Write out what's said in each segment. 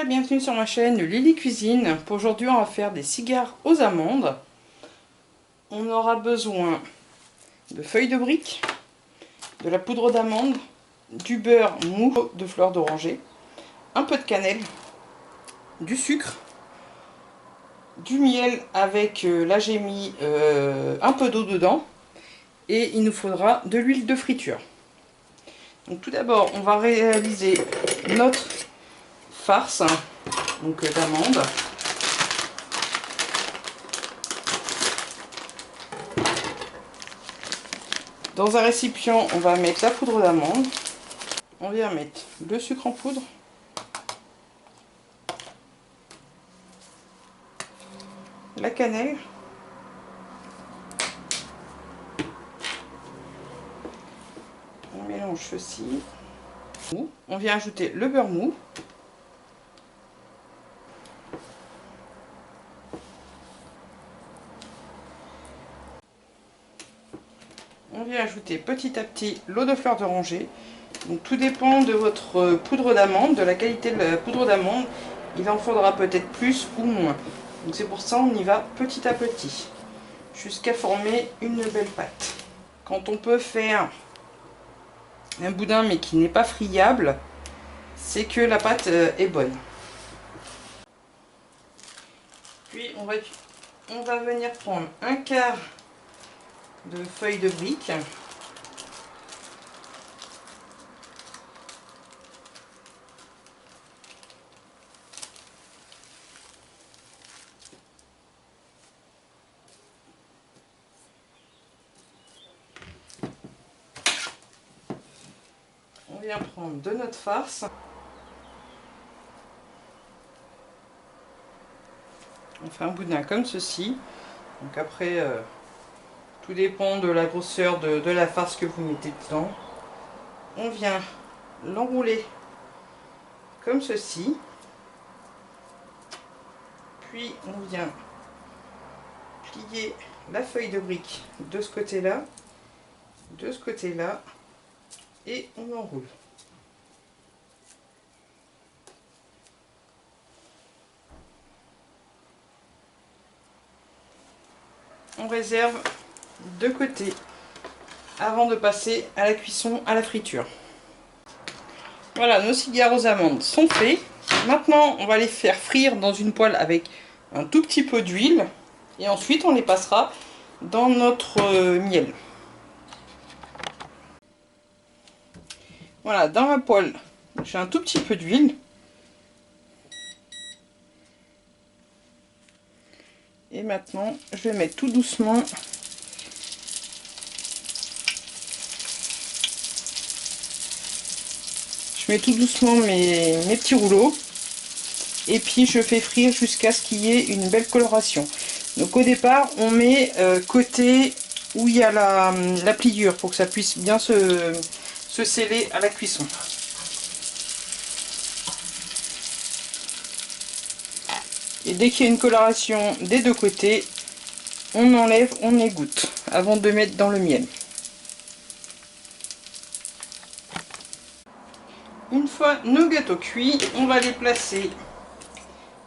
Et bienvenue sur ma chaîne Lily Cuisine. Pour aujourd'hui, on va faire des cigares aux amandes. On aura besoin de feuilles de brique, de la poudre d'amande, du beurre mou de fleurs d'oranger, un peu de cannelle, du sucre, du miel avec, là j'ai mis un peu d'eau dedans, et il nous faudra de l'huile de friture. Donc tout d'abord, on va réaliser notre farce d'amandes. Dans un récipient, on va mettre la poudre d'amande. On vient mettre le sucre en poudre, la cannelle, on mélange ceci. On vient ajouter le beurre mou. On vient ajouter petit à petit l'eau de fleur d'oranger. Donc tout dépend de votre poudre d'amande, de la qualité de la poudre d'amande. Il en faudra peut-être plus ou moins. Donc c'est pour ça on y va petit à petit, jusqu'à former une belle pâte. Quand on peut faire un boudin mais qui n'est pas friable, c'est que la pâte est bonne. Puis on va venir prendre un quart de feuilles de brique. On vient prendre de notre farce. On fait un boudin comme ceci. Donc après, tout dépend de la grosseur de la farce que vous mettez dedans. On vient l'enrouler comme ceci. Puis on vient plier la feuille de brique de ce côté-là, et on enroule. On réserve de côté avant de passer à la cuisson à la friture. Voilà, nos cigares aux amandes sont faits. Maintenant, on va les faire frire dans une poêle avec un tout petit peu d'huile. Et ensuite, on les passera dans notre miel. Voilà, dans ma poêle, j'ai un tout petit peu d'huile. Et maintenant, je vais mettre tout doucement mes petits rouleaux. Et puis je fais frire jusqu'à ce qu'il y ait une belle coloration. Donc au départ, on met côté où il y a la pliure pour que ça puisse bien se sceller à la cuisson. Et dès qu'il y a une coloration des deux côtés, on enlève, on égoutte avant de mettre dans le miel. Une fois nos gâteaux cuits, on va les placer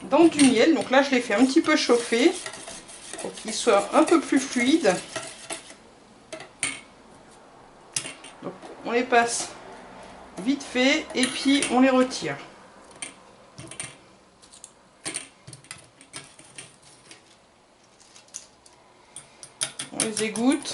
dans du miel. Donc là, je les fais un petit peu chauffer pour qu'ils soient un peu plus fluides. Donc, on les passe vite fait et puis on les retire. On les égoutte.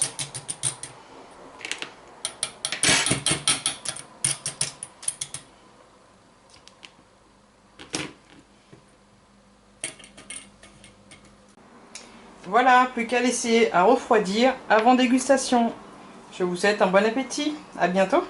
Voilà, plus qu'à laisser à refroidir avant dégustation. Je vous souhaite un bon appétit. À bientôt.